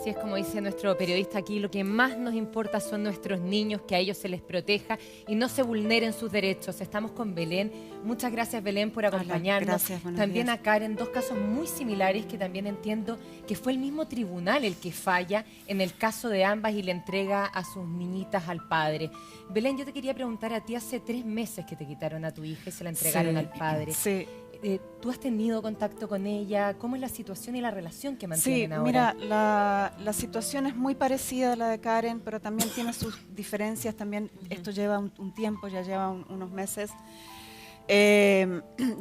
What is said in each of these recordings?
Así es como dice nuestro periodista aquí, lo que más nos importa son nuestros niños, que a ellos se les proteja y no se vulneren sus derechos. Estamos con Belén. Muchas gracias, Belén, por acompañarnos. Gracias, buenos también días. a Karen, dos casos muy similares que también entiendo que fue el mismo tribunal el que falla en el caso de ambas y le entrega a sus niñitas al padre. Belén, yo te quería preguntar a ti, hace 3 meses que te quitaron a tu hija y se la entregaron al padre. Sí. ¿Tú has tenido contacto con ella? ¿Cómo es la situación y la relación que mantienen ahora? Mira, la situación es muy parecida a la de Karen, pero también tiene sus diferencias. También esto lleva un tiempo, ya lleva unos meses.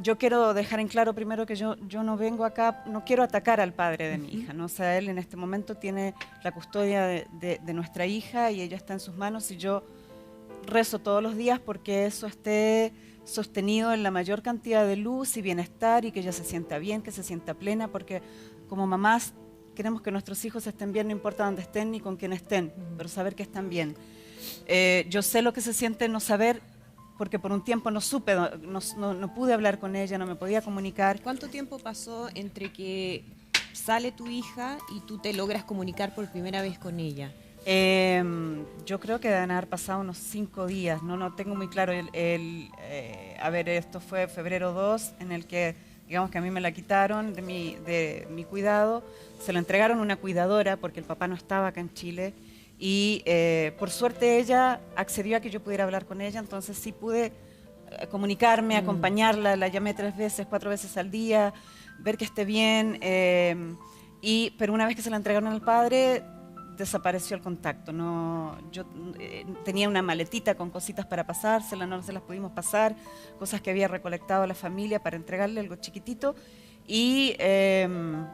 Yo quiero dejar en claro primero que yo no vengo acá, no quiero atacar al padre de mi hija, ¿no? O sea, él en este momento tiene la custodia de nuestra hija y ella está en sus manos y yo rezo todos los días porque eso esté sostenido en la mayor cantidad de luz y bienestar y que ella se sienta bien, que se sienta plena, porque como mamás queremos que nuestros hijos estén bien, no importa dónde estén ni con quién estén, pero saber que están bien. Yo sé lo que se siente no saber, porque por un tiempo no supe, no pude hablar con ella, no me podía comunicar. ¿Cuánto tiempo pasó entre que sale tu hija y tú te logras comunicar por primera vez con ella? Yo creo que deben haber pasado unos 5 días, no tengo muy claro. A ver, esto fue febrero 2, en el que, digamos que a mí me la quitaron de mi cuidado, se la entregaron a una cuidadora porque el papá no estaba acá en Chile y por suerte ella accedió a que yo pudiera hablar con ella, entonces sí pude comunicarme, acompañarla, la llamé 3 veces, 4 veces al día, ver que esté bien, pero una vez que se la entregaron al padre, desapareció el contacto. Yo tenía una maletita con cositas para pasárselas, no se las pudimos pasar, cosas que había recolectado a la familia para entregarle algo chiquitito. Y el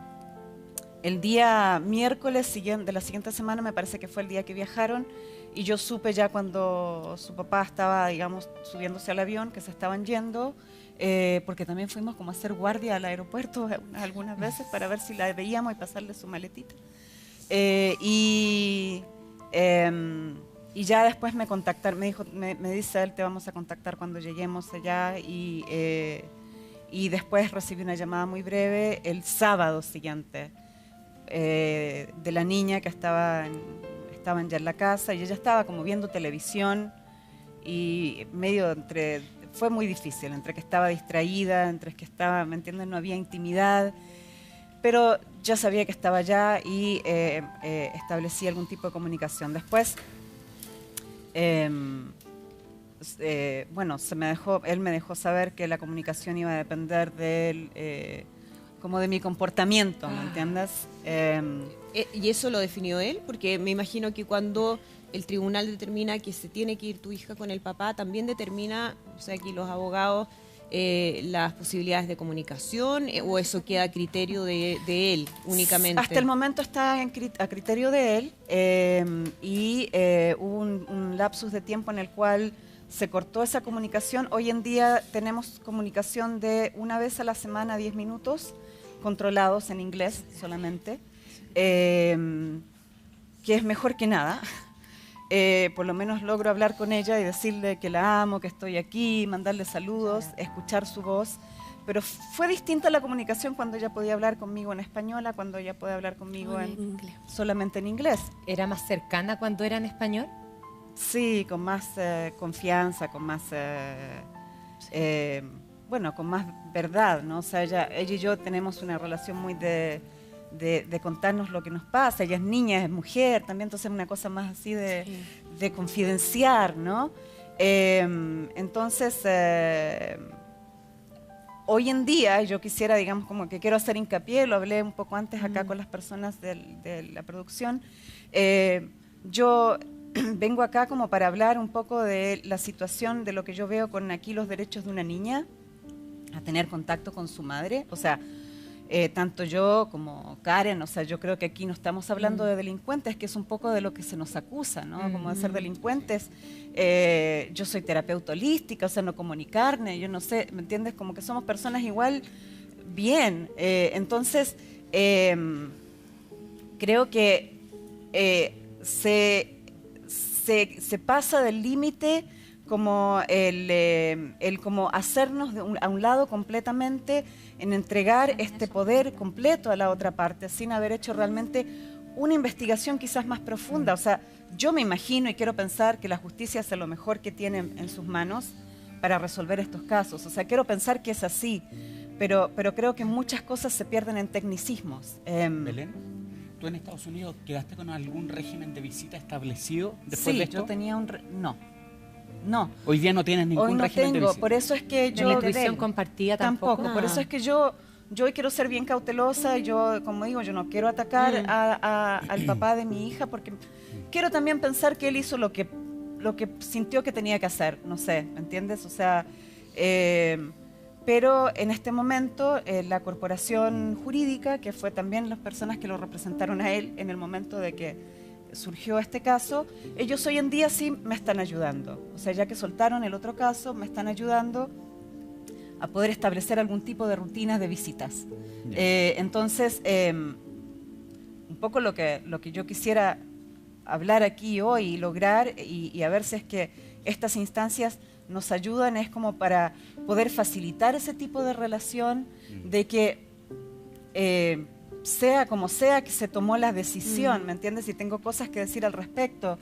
día miércoles de la siguiente semana, me parece que fue el día que viajaron, y yo supe ya cuando su papá estaba, digamos, subiéndose al avión, que se estaban yendo, porque también fuimos como a hacer guardia al aeropuerto algunas veces para ver si la veíamos y pasarle su maletita. Y ya después me contactaron, me dice él, te vamos a contactar cuando lleguemos allá, y después recibí una llamada muy breve el sábado siguiente de la niña que estaban ya en la casa y ella estaba como viendo televisión y fue muy difícil, entre que estaba distraída, entre que estaba, ¿me entiendes? No había intimidad. Pero ya sabía que estaba allá y establecí algún tipo de comunicación. Después, bueno, él me dejó saber que la comunicación iba a depender de él, como de mi comportamiento, ¿me entiendes? ¿Y eso lo definió él? Porque me imagino que cuando el tribunal determina que se tiene que ir tu hija con el papá, también determina, o sea, aquí los abogados, las posibilidades de comunicación, o eso queda a criterio de él únicamente. Hasta el momento está a criterio de él, y hubo un lapsus de tiempo en el cual se cortó esa comunicación. Hoy en día tenemos comunicación de una vez a la semana, 10 minutos, controlados en inglés solamente, que es mejor que nada. Por lo menos logro hablar con ella y decirle que la amo, que estoy aquí, mandarle saludos, escuchar su voz. Pero fue distinta la comunicación cuando ella podía hablar conmigo en español a cuando ella puede hablar conmigo solamente en inglés. ¿Era más cercana cuando era en español? Sí, con más confianza, con más, bueno, con más verdad, ¿no? O sea, ella y yo tenemos una relación muy de contarnos lo que nos pasa. Ella es niña, es mujer, también, entonces es una cosa más así de confidenciar, ¿no? Entonces, hoy en día, yo quisiera, digamos, como que quiero hacer hincapié, lo hablé un poco antes acá con las personas de la producción, yo vengo acá como para hablar un poco de la situación, de lo que yo veo con aquí los derechos de una niña a tener contacto con su madre, o sea, tanto yo como Karen, o sea, yo creo que aquí no estamos hablando de delincuentes, que es un poco de lo que se nos acusa, ¿no? Como de ser delincuentes. Yo soy terapeuta holística, o sea, no como ni carne, yo no sé, ¿me entiendes? Como que somos personas igual bien. Entonces, creo que se pasa del límite como el como hacernos a un lado completamente, en entregar este poder completo a la otra parte, sin haber hecho realmente una investigación quizás más profunda. O sea, yo me imagino y quiero pensar que la justicia hace lo mejor que tiene en sus manos para resolver estos casos. O sea, quiero pensar que es así, pero creo que muchas cosas se pierden en tecnicismos. Belén, ¿tú en Estados Unidos quedaste con algún régimen de visita establecido después de esto? Sí, yo tenía No. Hoy día no tienes ningún Hoy no régimen de tengo, visita. por eso es que ¿La yo... televisión compartida tampoco? Por eso es que yo hoy quiero ser bien cautelosa y yo, como digo, yo no quiero atacar al papá de mi hija porque quiero también pensar que él hizo lo que sintió que tenía que hacer, no sé, ¿me entiendes? O sea, pero en este momento la corporación jurídica, que fue también las personas que lo representaron a él en el momento de que surgió este caso, ellos hoy en día sí me están ayudando. O sea, ya que soltaron el otro caso, me están ayudando a poder establecer algún tipo de rutinas de visitas. Entonces, un poco lo que yo quisiera hablar aquí hoy y lograr y a ver si es que estas instancias nos ayudan es como para poder facilitar ese tipo de relación, de que sea como sea que se tomó la decisión, ¿me entiendes? Y tengo cosas que decir al respecto.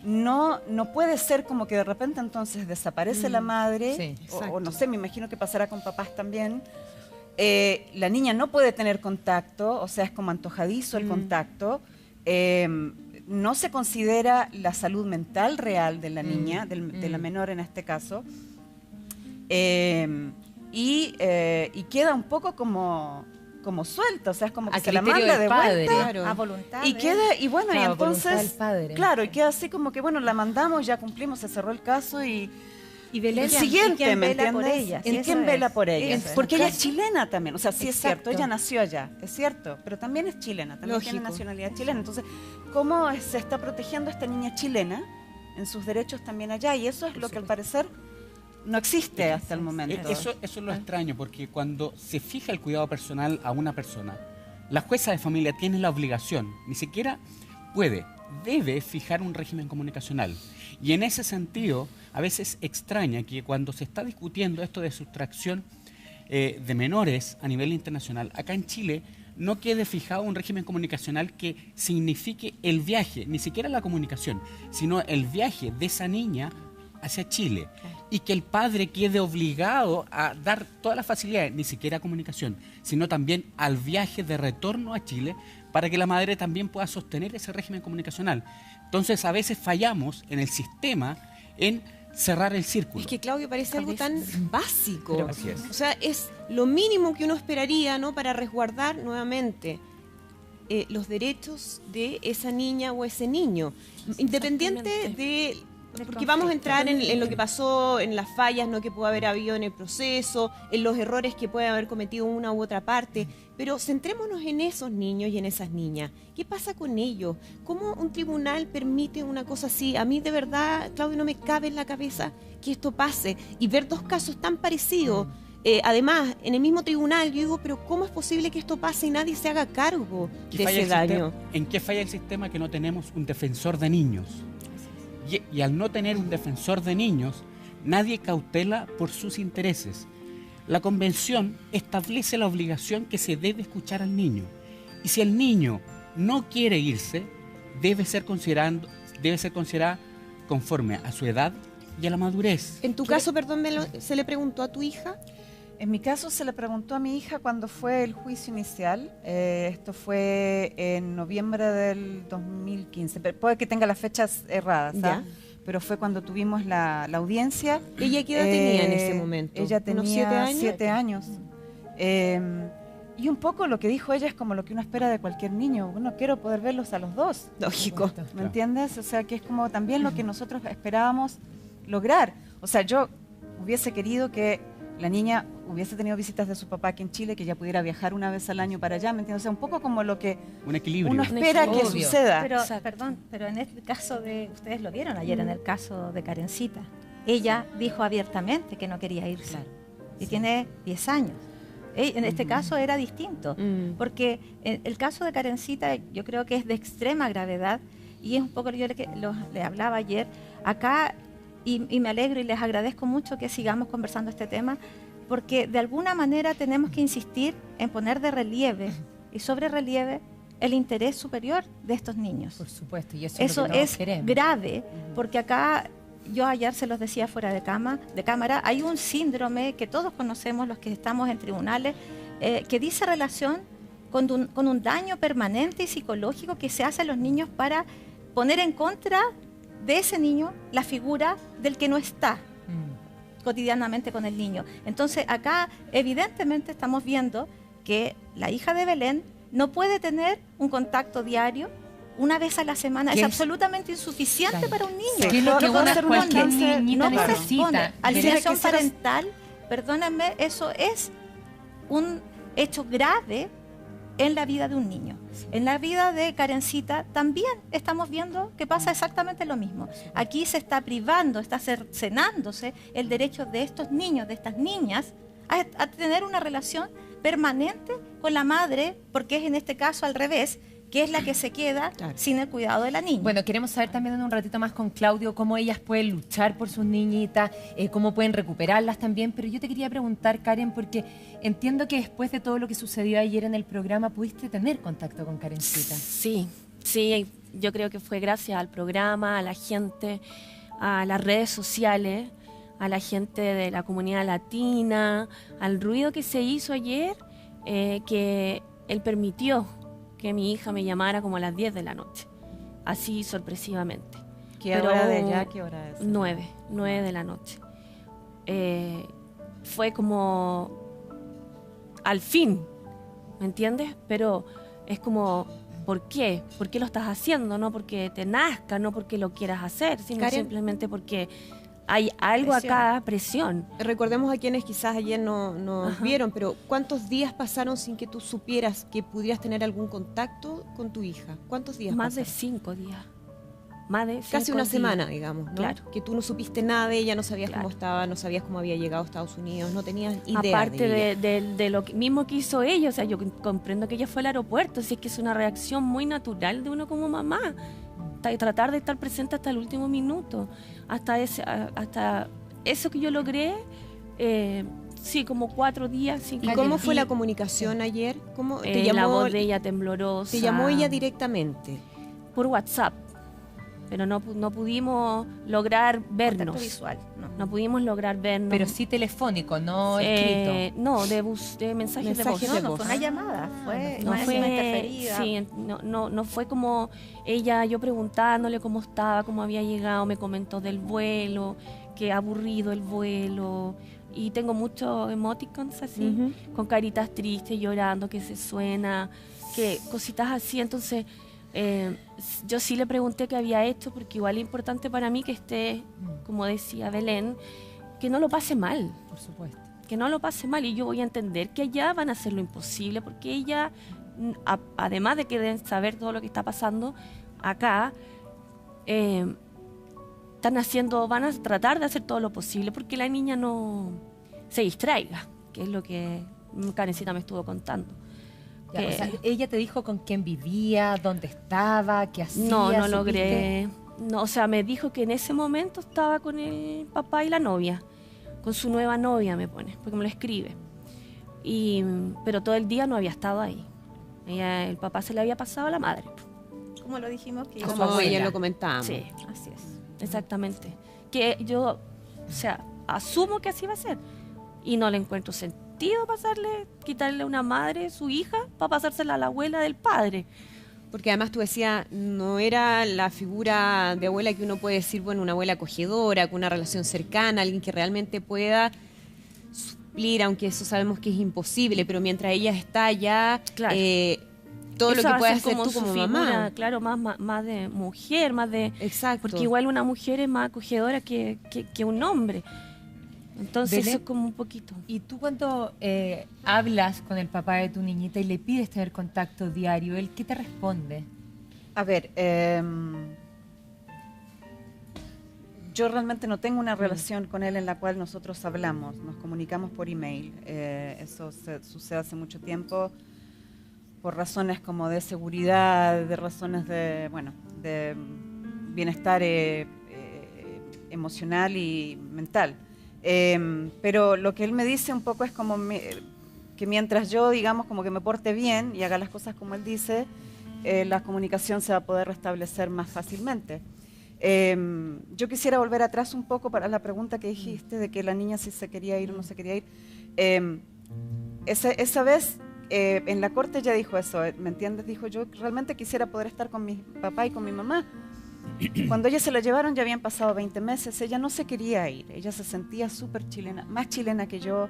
No puede ser como que de repente entonces desaparece la madre, Sí, o no sé, me imagino que pasará con papás también. La niña no puede tener contacto, o sea, es como antojadizo el contacto. No se considera la salud mental real de la niña, de la menor en este caso. Y queda un poco como suelta, o sea, es como que A se la criterio manda del de padre. vuelta. Claro. A voluntad. Y queda, y bueno, Claro, y entonces, voluntad del padre. claro, y queda así como que, bueno, la mandamos, ya cumplimos, se cerró el caso y Belén, el siguiente, ¿y quién ¿me vela por entiendes? ella? ¿Y Eso quién vela por ella? eso es. Porque ella es chilena también, o sea, sí es cierto, Exacto. ella nació allá, es cierto, pero también es chilena, también tiene Lógico. nacionalidad chilena. Entonces, ¿cómo se está protegiendo a esta niña chilena en sus derechos también allá? Y eso es lo que al parecer no existe hasta el momento. Eso es lo extraño, porque cuando se fija el cuidado personal a una persona, la jueza de familia tiene la obligación, ni siquiera puede, debe fijar un régimen comunicacional. Y en ese sentido, a veces extraña que cuando se está discutiendo esto de sustracción de menores a nivel internacional, acá en Chile no quede fijado un régimen comunicacional que signifique el viaje, ni siquiera la comunicación, sino el viaje de esa niña hacia Chile. Y que el padre quede obligado a dar todas las facilidades, ni siquiera comunicación, sino también al viaje de retorno a Chile para que la madre también pueda sostener ese régimen comunicacional. Entonces, a veces fallamos en el sistema en cerrar el círculo. Es que, Claudio, parece algo tan básico. Pero así es. O sea, es lo mínimo que uno esperaría, ¿no?, para resguardar nuevamente los derechos de esa niña o ese niño, independiente de... Porque vamos a entrar en lo que pasó, en las fallas, ¿no?, que pudo haber habido en el proceso, en los errores que puede haber cometido una u otra parte, pero centrémonos en esos niños y en esas niñas. ¿Qué pasa con ellos? ¿Cómo un tribunal permite una cosa así? A mí de verdad, Claudio, no me cabe en la cabeza que esto pase y ver dos casos tan parecidos. Además, en el mismo tribunal, yo digo, pero ¿cómo es posible que esto pase y nadie se haga cargo de ese daño? ¿En qué falla el sistema que no tenemos un defensor de niños? Y al no tener un defensor de niños, nadie cautela por sus intereses. La convención establece la obligación que se debe escuchar al niño. Y si el niño no quiere irse, debe ser considerada conforme a su edad y a la madurez. En tu caso, perdón, ¿se le preguntó a tu hija? En mi caso se le preguntó a mi hija cuando fue el juicio inicial. Esto fue en noviembre del 2015. Puede que tenga las fechas erradas, ¿ah? Ya. Pero fue cuando tuvimos la audiencia. ¿Ella qué edad tenía en ese momento? Ella tenía ¿Unos 7 años? 7 años. Y un poco lo que dijo ella es como lo que uno espera de cualquier niño. Bueno, quiero poder verlos a los dos. Lógico. ¿Me entiendes? O sea, que es como también lo que nosotros esperábamos lograr. O sea, yo hubiese querido que la niña hubiese tenido visitas de su papá aquí en Chile, que ella pudiera viajar una vez al año para allá, ¿me entiendes? O sea, un poco como lo que Un equilibrio. uno espera que Obvio. suceda. Pero, perdón, pero en este caso ustedes lo vieron ayer en el caso de Karencita. Ella dijo abiertamente que no quería irse. Claro. Y tiene 10 años. En este caso era distinto, porque el caso de Karencita yo creo que es de extrema gravedad y es un poco, yo le hablaba ayer acá y me alegro y les agradezco mucho que sigamos conversando este tema, porque de alguna manera tenemos que insistir en poner de relieve y sobre relieve el interés superior de estos niños. Por supuesto, y eso Eso es lo que todos es queremos. grave, porque acá, yo ayer se los decía fuera de cámara, hay un síndrome que todos conocemos los que estamos en tribunales, que dice relación con un daño permanente y psicológico que se hace a los niños para poner en contra de ese niño la figura del que no está cotidianamente con el niño. Entonces acá evidentemente estamos viendo que la hija de Belén no puede tener un contacto diario una vez a la semana. Es absolutamente insuficiente Claro. para un niño. Sí, que es lo que corresponde, cualquier niñita no corresponde. necesita. Alienación Tiene que ser- parental, perdónenme, eso es un hecho grave en la vida de un niño. En la vida de Karencita también estamos viendo que pasa exactamente lo mismo. Aquí se está privando, está cercenándose el derecho de estos niños, de estas niñas, a tener una relación permanente con la madre, porque es en este caso al revés, que es la que se queda Claro. sin el cuidado de la niña. Bueno, queremos saber también en un ratito más con Claudio cómo ellas pueden luchar por sus niñitas, cómo pueden recuperarlas también, pero yo te quería preguntar, Karen, porque entiendo que después de todo lo que sucedió ayer en el programa, pudiste tener contacto con Karencita. Sí, sí, yo creo que fue gracias al programa, a la gente, a las redes sociales, a la gente de la comunidad latina, al ruido que se hizo ayer, que él permitió que mi hija me llamara como a las 10 de la noche, así sorpresivamente. ¿Qué Pero hora de allá? ¿Qué hora es? 9 de la noche. Fue como al fin, ¿me entiendes? Pero es como, ¿por qué? ¿Por qué lo estás haciendo? No porque te nazca, no porque lo quieras hacer, sino Karen. simplemente porque hay algo Presión. acá, presión. Recordemos a quienes quizás ayer no Ajá. vieron, pero ¿cuántos días pasaron sin que tú supieras que pudieras tener algún contacto con tu hija? ¿Cuántos días Más de pasaron? 5 días. Más de Casi 5 una días. semana, digamos, ¿no? Claro. Que tú no supiste nada de ella, no sabías Claro. cómo estaba, no sabías cómo había llegado a Estados Unidos, no tenías idea Aparte de ella. de lo mismo que hizo ella, o sea, yo comprendo que ella fue al aeropuerto, si es que es una reacción muy natural de uno como mamá, tratar de estar presente hasta el último minuto, hasta eso que yo logré, sí, como 4 días. 5 ¿Y días. cómo fue la comunicación ayer? ¿Cómo te La llamó? voz de ella temblorosa. Te llamó ella directamente. por WhatsApp, pero no pudimos lograr Contacto vernos. visual, no. No pudimos lograr vernos. Pero sí telefónico, no escrito. No, de mensajes de voz. No, no fue una llamada, fue No más fue, encima interferida. sí, no fue como ella, yo preguntándole cómo estaba, cómo había llegado, me comentó del vuelo, que aburrido el vuelo, y tengo muchos emoticons así, Ujú. con caritas tristes, llorando, que se suena, que cositas así. Entonces yo sí le pregunté qué había hecho, porque igual es importante para mí que esté, como decía Belén, que no lo pase mal, Por supuesto. que no lo pase mal, y yo voy a entender que allá van a hacer lo imposible, porque ella, además de que deben saber todo lo que está pasando acá, van a tratar de hacer todo lo posible porque la niña no se distraiga, que es lo que Karencita me estuvo contando. Ya, Que- o sea, ella te dijo con quién vivía, dónde estaba, qué hacía. no ¿supiste? logré. No, o sea, me dijo que en ese momento estaba con el papá y la novia, con su nueva novia, me pone, porque me lo escribe. Pero todo el día no había estado ahí. El papá se le había pasado a la madre. Como lo dijimos, que Como Como abuela. ella lo comentábamos. Sí, así es. exactamente. Que yo, o sea, asumo que así va a ser. Y no le encuentro sentido quitarle a una madre su hija para pasársela a la abuela del padre. Porque además tú decías, no era la figura de abuela que uno puede decir, bueno, una abuela acogedora, con una relación cercana, alguien que realmente pueda suplir, aunque eso sabemos que es imposible, pero mientras ella está allá, Claro. todo Esa lo va que a puedes ser hacer tú su como figura, mamá. claro, más de mujer, más de... Exacto. Porque igual una mujer es más acogedora que un hombre. Entonces Belén, eso es como un poquito. Y tú cuando hablas con el papá de tu niñita y le pides tener contacto diario, ¿él qué te responde? A ver, yo realmente no tengo una relación con él en la cual nosotros hablamos, nos comunicamos por email. Eso sucede hace mucho tiempo por razones como de seguridad, de razones de, bueno, de bienestar emocional y mental. Pero lo que él me dice un poco es como que mientras yo, digamos, como que me porte bien y haga las cosas como él dice, la comunicación se va a poder restablecer más fácilmente. Yo quisiera volver atrás un poco para la pregunta que dijiste de que la niña si se quería ir o no se quería ir. Esa vez en la corte ella dijo eso, ¿me entiendes? Dijo, yo realmente quisiera poder estar con mi papá y con mi mamá. Cuando ella se la llevaron ya habían pasado 20 meses, ella no se quería ir, ella se sentía súper chilena, más chilena que yo,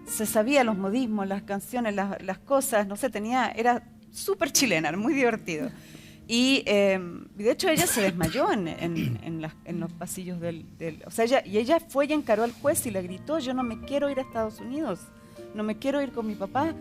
se sabía los modismos, las canciones, las cosas, no sé, era súper chilena, era muy divertido. Y de hecho ella se desmayó en los pasillos o sea, ella fue y encaró al juez y le gritó, yo no me quiero ir a Estados Unidos, no me quiero ir con mi papá.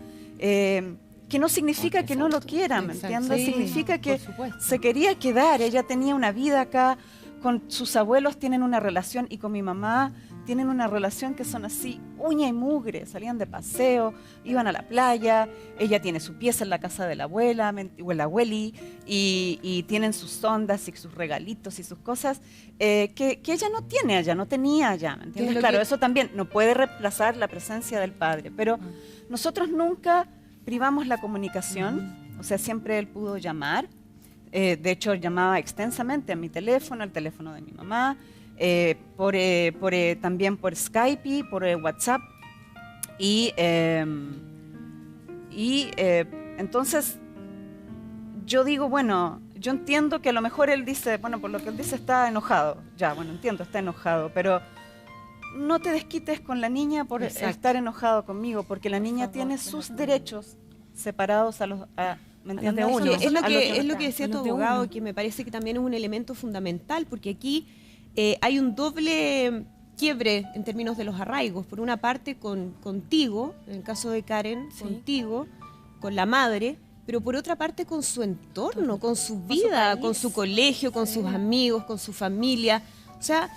Que no significa que no lo quiera, ¿me entiendes? Sí, significa que por supuesto. se quería quedar, ella tenía una vida acá, con sus abuelos tienen una relación y con mi mamá tienen una relación que son así, uña y mugre, salían de paseo, iban a la playa, ella tiene su pieza en la casa de la abuela o el abueli y tienen sus ondas y sus regalitos y sus cosas que ella no tiene allá, no tenía allá, ¿me entiendes? Claro, eso también no puede reemplazar la presencia del padre, pero nosotros nunca privamos la comunicación, o sea, siempre él pudo llamar, de hecho llamaba extensamente a mi teléfono, al teléfono de mi mamá, también por Skype y por WhatsApp, y entonces yo digo, bueno, yo entiendo que a lo mejor él dice, bueno, por lo que él dice está enojado, ya, bueno, entiendo, está enojado, pero no te desquites con la niña por estar enojado conmigo, porque la niña tiene sus derechos separados ¿me entiendes? Es lo que decía tu abogado, que me parece que también es un elemento fundamental, porque aquí hay un doble quiebre en términos de los arraigos. Por una parte contigo, en el caso de Karen, contigo, con la madre, pero por otra parte con su entorno, con su vida, con su colegio, con sus amigos, con su familia. O sea,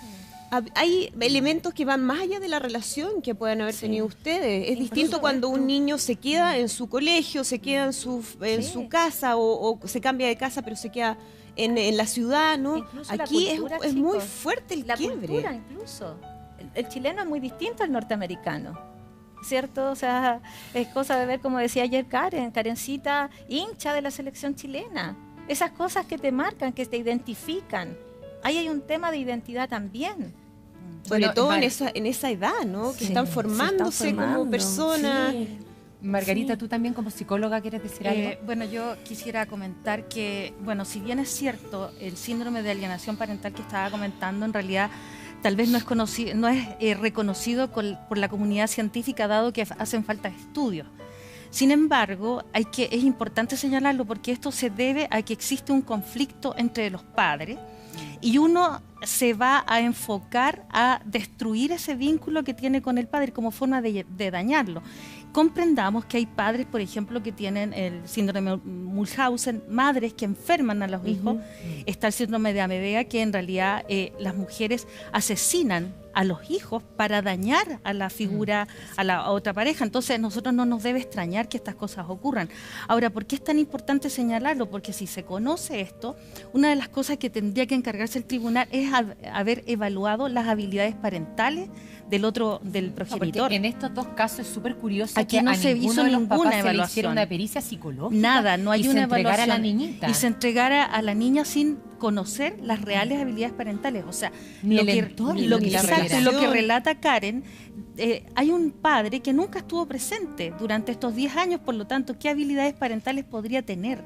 hay elementos que van más allá de la relación que puedan haber tenido ustedes. Es distinto cuando un niño se queda en su colegio, se queda en su casa o se cambia de casa pero se queda en la ciudad, ¿no? Incluso aquí cultura, es chicos, muy fuerte el quiebre. Cultura incluso. El chileno es muy distinto al norteamericano, ¿cierto? O sea, es cosa de ver, como decía ayer Karencita, hincha de la selección chilena. Esas cosas que te marcan, que te identifican. Ahí hay un tema de identidad también. Sobre todo en esa edad, ¿no? Que están formándose como personas. Sí. Margarita, tú también como psicóloga, ¿quieres decir algo? Bueno, yo quisiera comentar que, bueno, si bien es cierto, el síndrome de alienación parental que estaba comentando, en realidad tal vez no es conocido, no es reconocido por la comunidad científica, dado que hacen falta estudios. Sin embargo, es importante señalarlo porque esto se debe a que existe un conflicto entre los padres y uno se va a enfocar a destruir ese vínculo que tiene con el padre como forma de dañarlo. Comprendamos que hay padres, por ejemplo, que tienen el síndrome de Mulhausen, madres que enferman a los hijos. Está el síndrome de Amebea, que en realidad las mujeres asesinan a los hijos para dañar a la figura, a la otra pareja. Entonces, a nosotros no nos debe extrañar que estas cosas ocurran. Ahora, ¿por qué es tan importante señalarlo? Porque si se conoce esto, una de las cosas que tendría que encargarse el tribunal es haber evaluado las habilidades parentales del progenitor. Porque en estos dos casos es súper curioso Aquí que no a se ninguno hizo de los ninguna papás se le evaluación. hiciera una pericia psicológica. Nada, no hay y una se entregara evaluación. a la niñita. Y se entregara a la niña sin conocer las reales habilidades parentales. O sea, Ni el entorno, lo ni que, la exacto, relación. lo que relata Karen, hay un padre que nunca estuvo presente durante estos 10 años, por lo tanto, ¿qué habilidades parentales podría tener?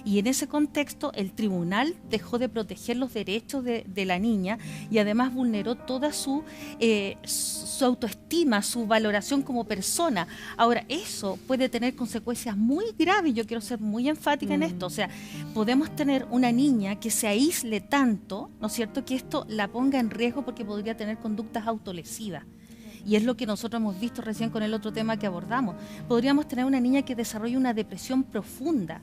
Y en ese contexto, el tribunal dejó de proteger los derechos de la niña y además vulneró toda su autoestima, su valoración como persona. Ahora, eso puede tener consecuencias muy graves, yo quiero ser muy enfática en esto, o sea, podemos tener una niña que se aísle tanto, ¿no es cierto?, que esto la ponga en riesgo porque podría tener conductas autolesivas. Y es lo que nosotros hemos visto recién con el otro tema que abordamos. Podríamos tener una niña que desarrolle una depresión profunda,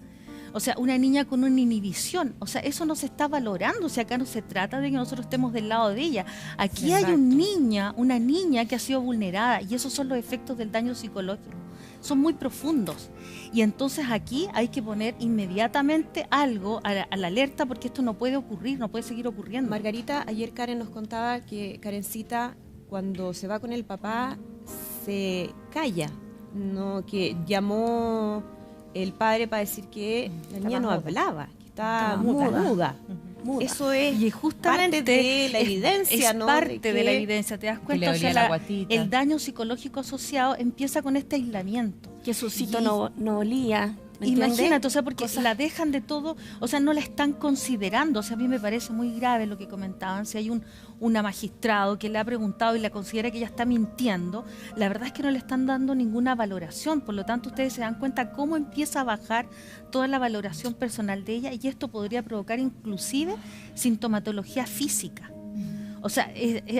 o sea, una niña con una inhibición. O sea, eso no se está valorando. O sea, acá no se trata de que nosotros estemos del lado de ella. Aquí hay una niña que ha sido vulnerada y esos son los efectos del daño psicológico. Son muy profundos. Y entonces aquí hay que poner inmediatamente algo a la alerta porque esto no puede ocurrir, no puede seguir ocurriendo. Margarita, ayer Karen nos contaba que Karencita, cuando se va con el papá, se calla, ¿no? Que llamó el padre para decir que la niña no hablaba, que estaba muda. muda. Eso es Y justamente parte de la evidencia, es ¿no? parte de la que- evidencia, te das le cuenta. O sea, olía la guatita. el daño psicológico asociado empieza con este aislamiento. Que Susito no olía. ¿me Imagínate, entiendes? o sea, porque la dejan de todo, o sea, no la están considerando. O sea, a mí me parece muy grave lo que comentaban. Si hay una magistrado que le ha preguntado y la considera que ella está mintiendo, la verdad es que no le están dando ninguna valoración. Por lo tanto, ustedes se dan cuenta cómo empieza a bajar toda la valoración personal de ella, y esto podría provocar inclusive sintomatología física. O sea,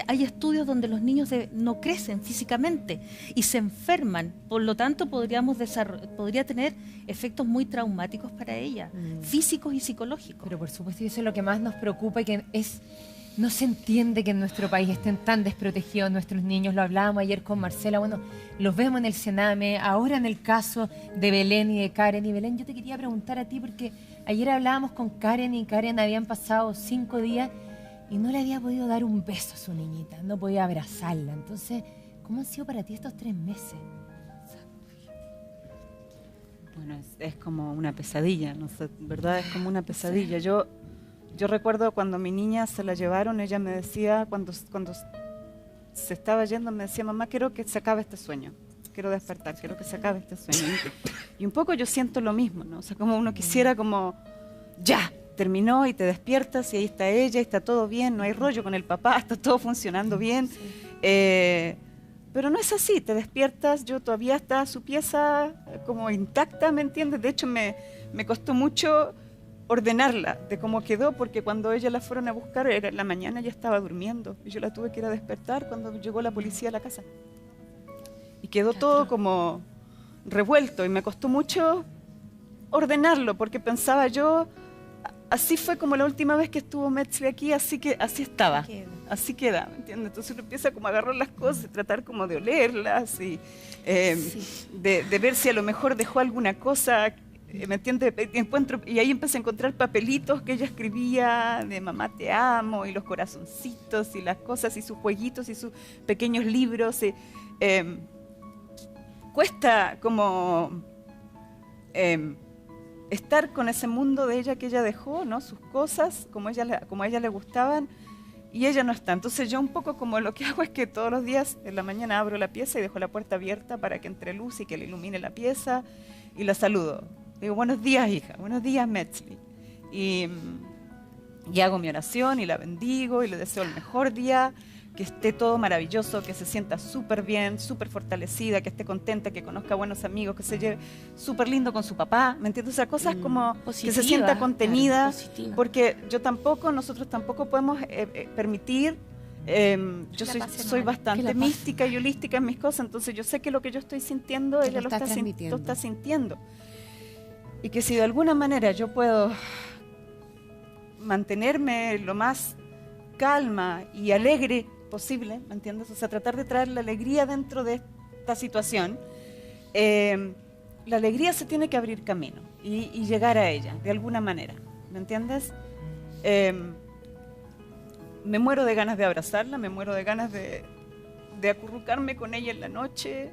hay estudios donde los niños no crecen físicamente y se enferman. Por lo tanto, podría tener efectos muy traumáticos para ella, físicos y psicológicos. Pero por supuesto, y eso es lo que más nos preocupa, y que no se entiende que en nuestro país estén tan desprotegidos nuestros niños. Lo hablábamos ayer con Marcela, bueno, los vemos en el Sename, ahora en el caso de Belén y de Karen. Y Belén, yo te quería preguntar a ti, porque ayer hablábamos con Karen, y Karen habían pasado 5 días y no le había podido dar un beso a su niñita, no podía abrazarla. Entonces, ¿cómo han sido para ti estos 3 meses? Bueno, es como una pesadilla, no sé, ¿verdad? Es como una pesadilla. Yo recuerdo cuando mi niña se la llevaron, ella me decía, cuando se estaba yendo, me decía, mamá, quiero que se acabe este sueño, quiero despertar, quiero que se acabe este sueño. Y un poco yo siento lo mismo, ¿no? O sea, como uno quisiera como, ya, terminó, y te despiertas y ahí está ella, y está todo bien, no hay rollo con el papá, está todo funcionando bien. Pero no es así, te despiertas, yo todavía está su pieza como intacta, ¿me entiendes? De hecho, me costó mucho ordenarla de cómo quedó, porque cuando ella la fueron a buscar, era en la mañana, ella estaba durmiendo, y yo la tuve que ir a despertar cuando llegó la policía a la casa. Y quedó todo como revuelto, y me costó mucho ordenarlo, porque pensaba yo, así fue como la última vez que estuvo Metzli aquí, así estaba. Así queda, ¿me entiendes? Entonces uno empieza como a agarrar las cosas, tratar como de olerlas y de ver si a lo mejor dejó alguna cosa, ¿me entiendes? Y ahí empecé a encontrar papelitos que ella escribía de mamá te amo, y los corazoncitos y las cosas y sus jueguitos y sus pequeños libros. Cuesta como estar con ese mundo de ella que ella dejó, ¿no? Sus cosas, como a ella le gustaban, y ella no está. Entonces yo un poco como lo que hago es que todos los días en la mañana abro la pieza y dejo la puerta abierta para que entre luz y que le ilumine la pieza, y la saludo. Digo, buenos días, hija, buenos días, Metzli. Y hago mi oración y la bendigo y le deseo el mejor día, que esté todo maravilloso, que se sienta súper bien, súper fortalecida, que esté contenta, que conozca buenos amigos, que se lleve súper lindo con su papá, ¿me entiendes? O sea, cosas como Positiva, que se sienta contenida, claro, positiva. porque nosotros tampoco podemos permitir, yo soy bastante mística y holística en mis cosas, entonces yo sé que lo que yo estoy sintiendo, ella lo está sintiendo. Y que si de alguna manera yo puedo mantenerme lo más calma y alegre posible, ¿me entiendes? O sea, tratar de traer la alegría dentro de esta situación. La alegría se tiene que abrir camino y llegar a ella, de alguna manera, ¿me entiendes? Me muero de ganas de abrazarla, me muero de ganas de acurrucarme con ella en la noche,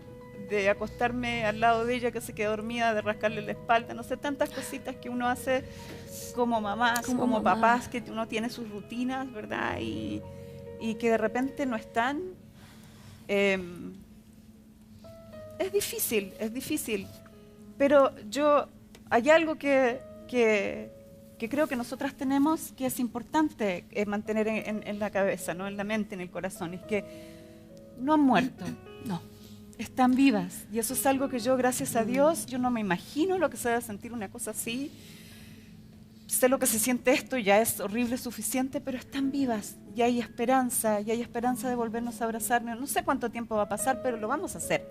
de acostarme al lado de ella que se queda dormida, de rascarle la espalda, no sé, tantas cositas que uno hace como mamás, como papás, que uno tiene sus rutinas, ¿verdad? Y que de repente no están. Es difícil, pero hay algo que creo que nosotras tenemos, que es importante mantener en la cabeza, ¿no? En la mente, en el corazón, es que no han muerto. No. Están vivas, y eso es algo que yo, gracias a Dios, yo no me imagino lo que se debe sentir una cosa así. Sé lo que se siente esto, ya es horrible, suficiente, pero están vivas, y hay esperanza de volvernos a abrazarnos. No sé cuánto tiempo va a pasar, pero lo vamos a hacer,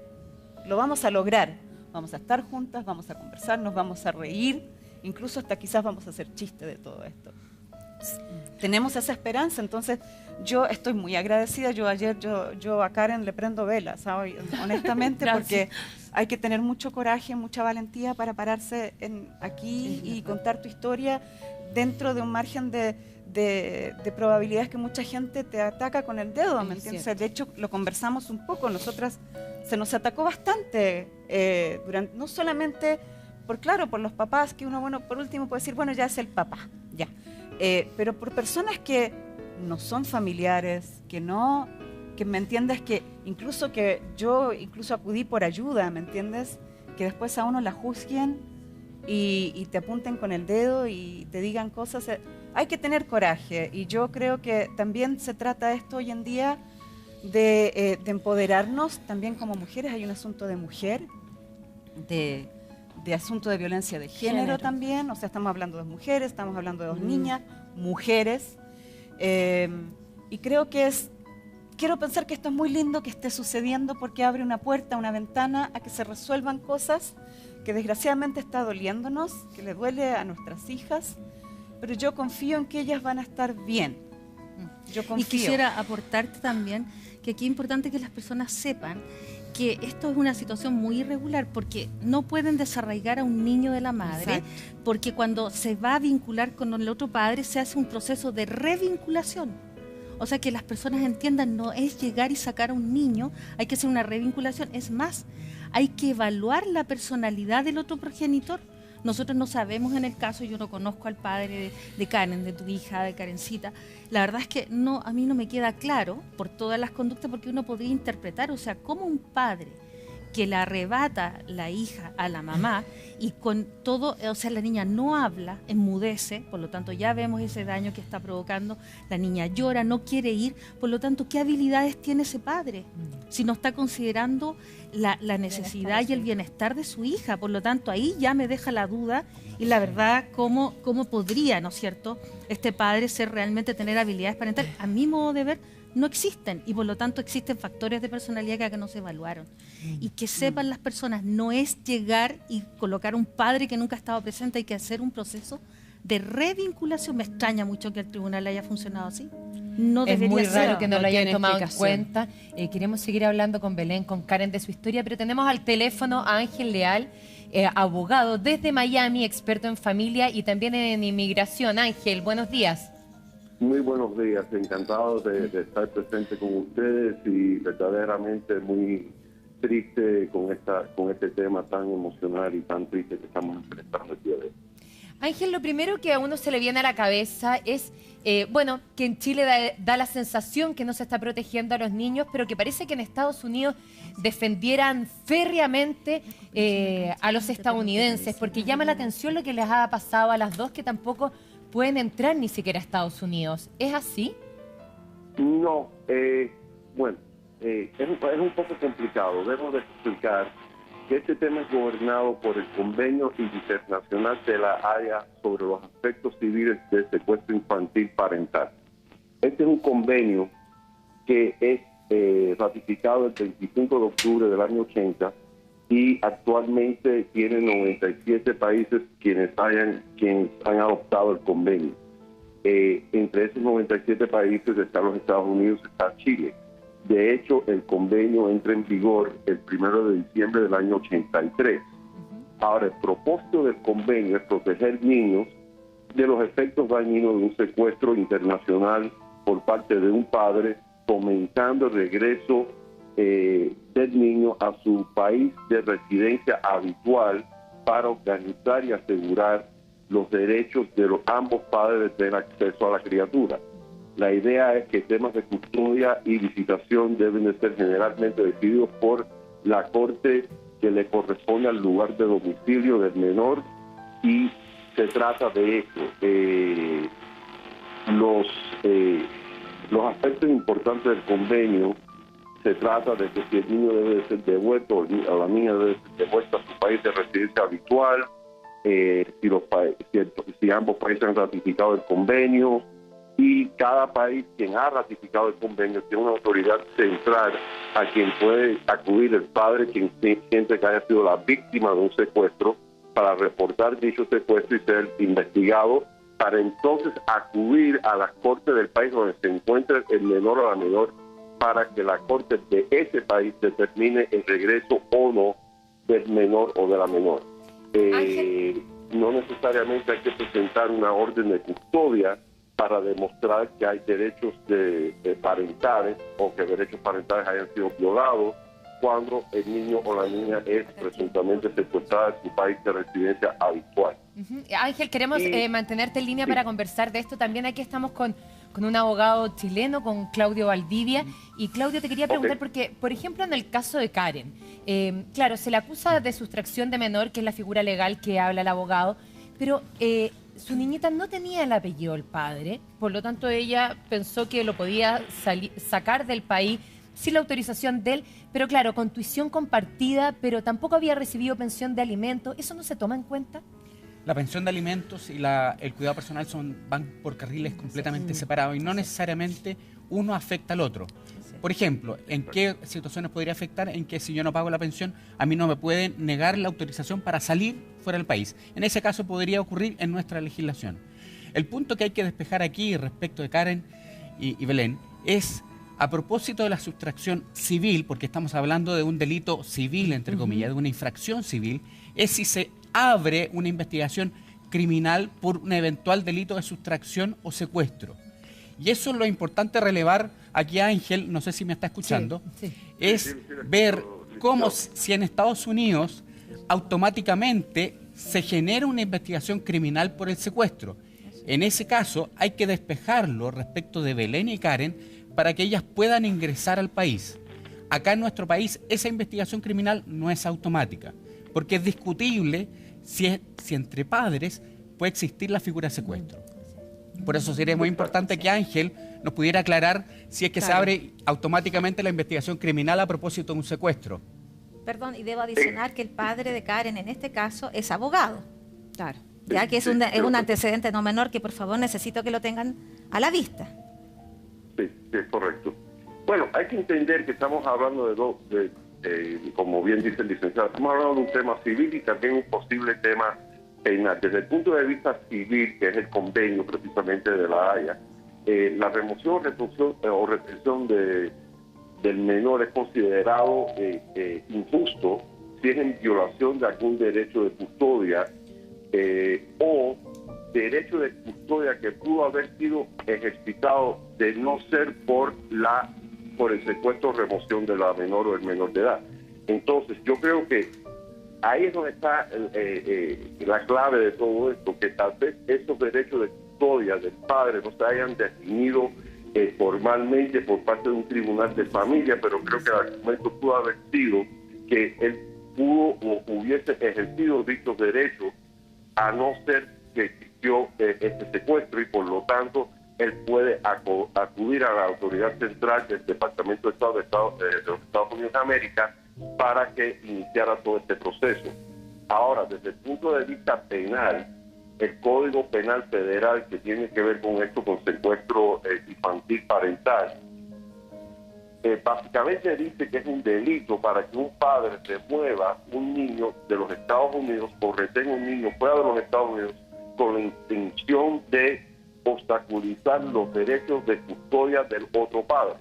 lo vamos a lograr. Vamos a estar juntas, vamos a conversar, nos vamos a reír, incluso hasta quizás vamos a hacer chiste de todo esto. Tenemos esa esperanza, entonces yo estoy muy agradecida. Yo a Karen le prendo velas, ¿sabes? Honestamente, porque hay que tener mucho coraje, mucha valentía para pararse aquí y contar tu historia dentro de un margen de probabilidades que mucha gente te ataca con el dedo, ¿me entiendes? O sea, de hecho, lo conversamos un poco, nosotras se nos atacó bastante, no solamente claro, por los papás, que uno, bueno, por último puede decir, bueno, ya es el papá, ya. Pero por personas que no son familiares, que me entiendes, que yo incluso acudí por ayuda, ¿me entiendes? Que después a uno la juzguen y te apunten con el dedo y te digan cosas. Hay que tener coraje, y yo creo que también se trata esto hoy en día de empoderarnos también como mujeres. Hay un asunto de mujer, de asunto de violencia de género también, o sea, estamos hablando de mujeres, estamos hablando de dos niñas, mujeres, y creo que quiero pensar que esto es muy lindo que esté sucediendo, porque abre una puerta, una ventana a que se resuelvan cosas que desgraciadamente está doliéndonos, que le duele a nuestras hijas, pero yo confío en que ellas van a estar bien. Yo confío. Y quisiera aportarte también que aquí es importante que las personas sepan que esto es una situación muy irregular, porque no pueden desarraigar a un niño de la madre. Exacto. Porque cuando se va a vincular con el otro padre se hace un proceso de revinculación. O sea, que las personas entiendan, no es llegar y sacar a un niño, hay que hacer una revinculación. Es más, hay que evaluar la personalidad del otro progenitor. Nosotros no sabemos en el caso, yo no conozco al padre de Karen, de tu hija, de Karencita. La verdad es que a mí no me queda claro por todas las conductas, porque uno podría interpretar, o sea, como un padre que le arrebata la hija a la mamá y con todo, o sea, la niña no habla, enmudece, por lo tanto ya vemos ese daño que está provocando, la niña llora, no quiere ir, por lo tanto, ¿qué habilidades tiene ese padre? Si no está considerando la necesidad y el bienestar de su hija, por lo tanto, ahí ya me deja la duda, y la verdad, ¿cómo podría, ¿no es cierto?, este padre tener habilidades parentales? A mi modo de ver, no existen, y por lo tanto existen factores de personalidad que acá no se evaluaron. Y que sepan las personas, no es llegar y colocar un padre que nunca ha estado presente, hay que hacer un proceso de revinculación. Me extraña mucho que el tribunal haya funcionado así. No es muy raro ser. que no lo hayan tomado en cuenta. Queremos seguir hablando con Belén, con Karen de su historia, pero tenemos al teléfono a Ángel Leal, abogado desde Miami, experto en familia y también en inmigración. Ángel, buenos días. Muy buenos días, encantado de estar presente con ustedes, y verdaderamente muy triste con este tema tan emocional y tan triste que estamos enfrentando el día de hoy. Ángel, lo primero que a uno se le viene a la cabeza es, que en Chile da la sensación que no se está protegiendo a los niños, pero que parece que en Estados Unidos defendieran férreamente a los estadounidenses, porque llama la atención lo que les ha pasado a las dos, que tampoco pueden entrar ni siquiera a Estados Unidos. ¿Es así? No, es un poco complicado. Debo de explicar que este tema es gobernado por el Convenio Internacional de la Haya sobre los aspectos civiles del secuestro infantil parental. Este es un convenio que es ratificado el 25 de octubre del año 80, y actualmente tiene 97 países quienes han adoptado el convenio. Entre esos 97 países están los Estados Unidos, está Chile. De hecho, el convenio entra en vigor el 1 de diciembre del año 83. Ahora, el propósito del convenio es proteger niños de los efectos dañinos de un secuestro internacional por parte de un padre, fomentando el regreso del niño a su país de residencia habitual para organizar y asegurar los derechos de ambos padres de tener acceso a la criatura. La idea es que temas de custodia y visitación deben de ser generalmente decididos por la corte que le corresponde al lugar de domicilio del menor, y se trata de eso. Los aspectos importantes del convenio: se trata de que si el niño debe ser devuelto, o la niña debe ser devuelta a su país de residencia habitual, si ambos países han ratificado el convenio, y cada país quien ha ratificado el convenio tiene una autoridad central a quien puede acudir el padre quien siente que haya sido la víctima de un secuestro, para reportar dicho secuestro y ser investigado, para entonces acudir a la corte del país donde se encuentre el menor o la menor, para que la corte de ese país determine el regreso o no del menor o de la menor. No necesariamente hay que presentar una orden de custodia para demostrar que hay derechos de parentales, o que derechos parentales hayan sido violados. cuando el niño o la niña es presuntamente secuestrada en su país de residencia habitual. Ángel, queremos mantenerte en línea para conversar de esto. También aquí estamos con un abogado chileno, con Claudio Valdivia. Y Claudio, te quería preguntar, porque, por ejemplo, en el caso de Karen, claro, se le acusa de sustracción de menor, que es la figura legal que habla el abogado, pero su niñita no tenía el apellido del padre, por lo tanto ella pensó que lo podía sacar del país sin la autorización de él, pero claro, con tuición compartida, pero tampoco había recibido pensión de alimentos. ¿Eso no se toma en cuenta? La pensión de alimentos y el cuidado personal van por carriles completamente separados y no necesariamente uno afecta al otro. Por ejemplo, ¿en qué situaciones podría afectar? En que si yo no pago la pensión, a mí no me pueden negar la autorización para salir fuera del país. En ese caso podría ocurrir en nuestra legislación. El punto que hay que despejar aquí respecto de Karen y Belén es, a propósito de la sustracción civil, porque estamos hablando de un delito civil, entre comillas, de una infracción civil, es si se abre una investigación criminal por un eventual delito de sustracción o secuestro. Y eso es lo importante relevar aquí, Ángel, no sé si me está escuchando, es ver cómo si en Estados Unidos automáticamente se genera una investigación criminal por el secuestro. En ese caso hay que despejarlo respecto de Belén y Karen para que ellas puedan ingresar al país. Acá en nuestro país esa investigación criminal no es automática, porque es discutible si entre padres puede existir la figura de secuestro. Por eso sería muy importante que Ángel nos pudiera aclarar si es que se abre automáticamente la investigación criminal a propósito de un secuestro. Perdón, y debo adicionar que el padre de Karen en este caso es abogado. Claro. Ya que es un antecedente no menor que por favor necesito que lo tengan a la vista. Sí, es correcto. Bueno, hay que entender que estamos hablando como bien dice el licenciado, estamos hablando de un tema civil y también un posible tema penal. Desde el punto de vista civil, que es el convenio precisamente de la Haya, la remoción o retención del menor es considerado injusto si es en violación de algún derecho de custodia o derecho de custodia que pudo haber sido ejercitado de no ser por el secuestro o remoción de la menor o el menor de edad. Entonces, yo creo que ahí es donde está la clave de todo esto, que tal vez esos derechos de custodia del padre no se hayan definido formalmente por parte de un tribunal de familia, pero creo que el argumento pudo haber sido que él pudo o hubiese ejercido dichos derechos a no ser que existió este secuestro y por lo tanto él puede acudir a la autoridad central del Departamento de Estado de los Estados Unidos de América para que iniciara todo este proceso. Ahora, desde el punto de vista penal, el Código Penal Federal que tiene que ver con esto, con secuestro infantil parental, básicamente dice que es un delito para que un padre remueva un niño de los Estados Unidos o retenga un niño fuera de los Estados Unidos con la intención de obstaculizar los derechos de custodia del otro padre.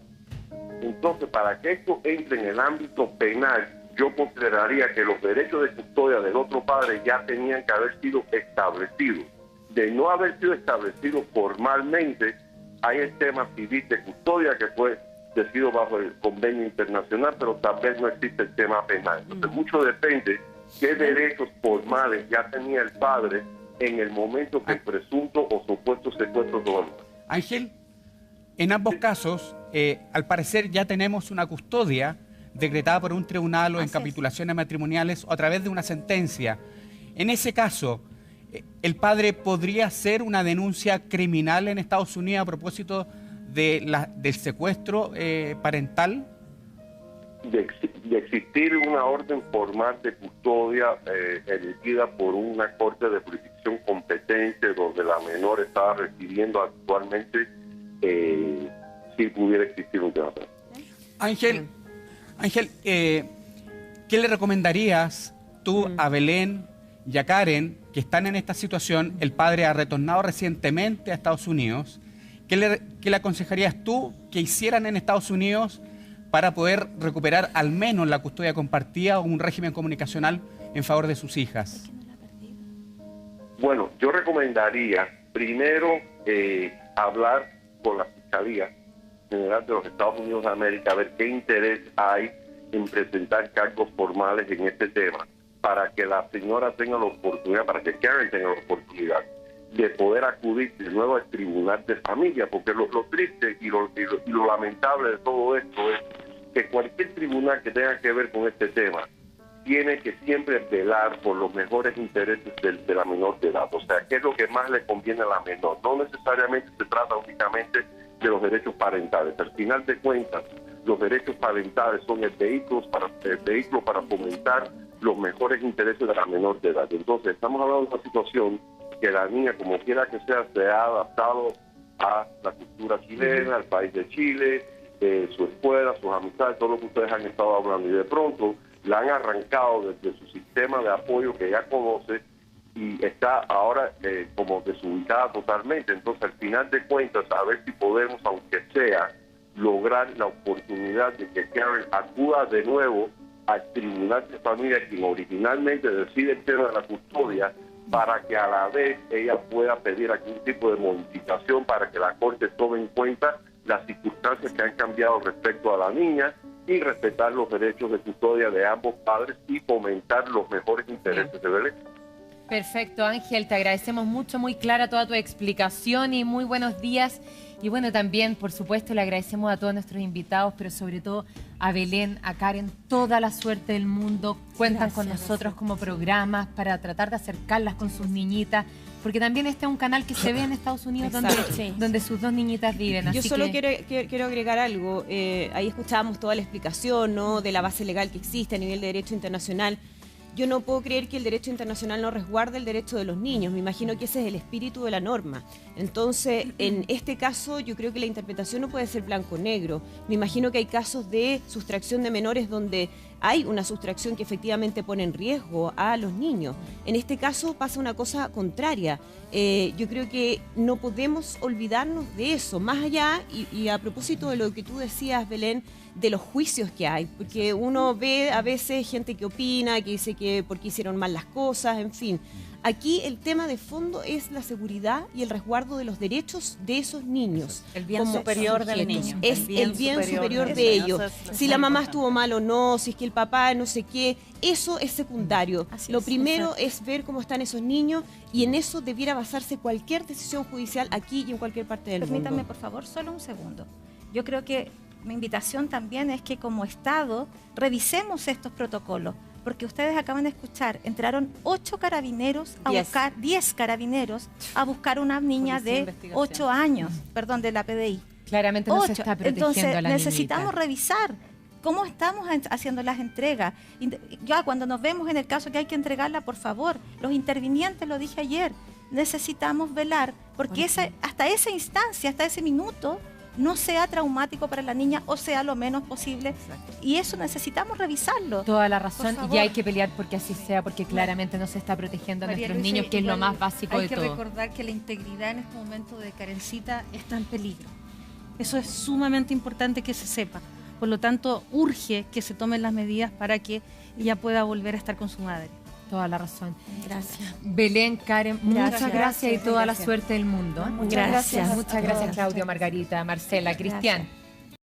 Entonces, para que esto entre en el ámbito penal, yo consideraría que los derechos de custodia del otro padre ya tenían que haber sido establecidos. De no haber sido establecidos formalmente, hay el tema civil de custodia que fue decidido bajo el convenio internacional, pero tal vez no existe el tema penal. Entonces, mucho depende qué derechos formales ya tenía el padre en el momento que el presunto o supuesto secuestro tuvo lugar. Ángel, en ambos casos, al parecer ya tenemos una custodia decretada por un tribunal o en capitulaciones matrimoniales o a través de una sentencia. En ese caso, ¿el padre podría hacer una denuncia criminal en Estados Unidos a propósito del secuestro parental? De existir una orden formal de custodia emitida por una corte de jurisdicción competente donde la menor está residiendo actualmente, si pudiera existir un tema. Ángel, ¿qué le recomendarías tú a Belén y a Karen, que están en esta situación? El padre ha retornado recientemente a Estados Unidos. ¿Qué le aconsejarías tú que hicieran en Estados Unidos para poder recuperar al menos la custodia compartida o un régimen comunicacional en favor de sus hijas? Bueno, yo recomendaría primero hablar con la Fiscalía General de los Estados Unidos de América, a ver qué interés hay en presentar cargos formales en este tema para que la señora tenga la oportunidad, para que Karen tenga la oportunidad de poder acudir de nuevo al tribunal de familia, porque lo triste y lo lamentable de todo esto es que cualquier tribunal que tenga que ver con este tema tiene que siempre velar por los mejores intereses de la menor de edad. O sea, ¿qué es lo que más le conviene a la menor? No necesariamente se trata únicamente de los derechos parentales. Al final de cuentas, los derechos parentales son el vehículo para fomentar los mejores intereses de la menor de edad. Entonces, estamos hablando de una situación que la niña, como quiera que sea, se ha adaptado a la cultura chilena, al país de Chile, su escuela, sus amistades, todo lo que ustedes han estado hablando. Y de pronto la han arrancado desde su sistema de apoyo que ya conoce y está ahora como desubicada totalmente. Entonces, al final de cuentas, a ver si podemos, aunque sea, lograr la oportunidad de que Karen acuda de nuevo al Tribunal de Familia, quien originalmente decide el tema de la custodia, para que a la vez ella pueda pedir algún tipo de modificación para que la Corte tome en cuenta las circunstancias que han cambiado respecto a la niña y respetar los derechos de custodia de ambos padres y fomentar los mejores intereses de Belén. Perfecto, Ángel, te agradecemos mucho, muy clara toda tu explicación y muy buenos días. Y bueno, también, por supuesto, le agradecemos a todos nuestros invitados, pero sobre todo a Belén, a Karen, toda la suerte del mundo. Cuentan con nosotros como programas para tratar de acercarlas con sus niñitas, porque también este es un canal que se ve en Estados Unidos donde sus dos niñitas viven. Yo así solo que... quiero agregar algo. Ahí escuchábamos toda la explicación, ¿no?, de la base legal que existe a nivel de derecho internacional. Yo no puedo creer que el derecho internacional no resguarde el derecho de los niños. Me imagino que ese es el espíritu de la norma. Entonces, en este caso, yo creo que la interpretación no puede ser blanco-negro. Me imagino que hay casos de sustracción de menores donde hay una sustracción que efectivamente pone en riesgo a los niños. En este caso pasa una cosa contraria. Yo creo que no podemos olvidarnos de eso. Más allá, y a propósito de lo que tú decías, Belén, de los juicios que hay, porque uno ve a veces gente que opina, que dice que porque hicieron mal las cosas, en fin. Aquí el tema de fondo es la seguridad y el resguardo de los derechos de esos niños. El bien superior del niño. Es el bien superior de ellos. Si la mamá estuvo mal o no, si es que el papá no sé qué, eso es secundario. Lo primero es ver cómo están esos niños y en eso debiera basarse cualquier decisión judicial aquí y en cualquier parte del mundo. Permítanme, por favor, solo un segundo. Yo creo que mi invitación también es que como Estado revisemos estos protocolos, porque ustedes acaban de escuchar, entraron 8 carabineros a buscar, 10 carabineros a buscar una niña de 8 años, perdón, de la PDI. Claramente no se está protegiendo Entonces, a la necesitamos niñita. revisar cómo estamos haciendo las entregas. Ya cuando nos vemos en el caso que hay que entregarla, por favor, los intervinientes, lo dije ayer, necesitamos velar, porque hasta esa instancia, hasta ese minuto, no sea traumático para la niña o sea lo menos posible. Y eso necesitamos revisarlo. Toda la razón, y hay que pelear porque así sea, porque claramente no se está protegiendo a nuestros niños, que es lo más básico de todo. Hay que recordar que la integridad en este momento de Karencita está en peligro. Eso es sumamente importante que se sepa. Por lo tanto, urge que se tomen las medidas para que ella pueda volver a estar con su madre. Toda la razón. Gracias. Belén, Karen, muchas gracias y toda la suerte del mundo. Muchas gracias. Muchas gracias, Claudio, Margarita, Marcela, Cristian.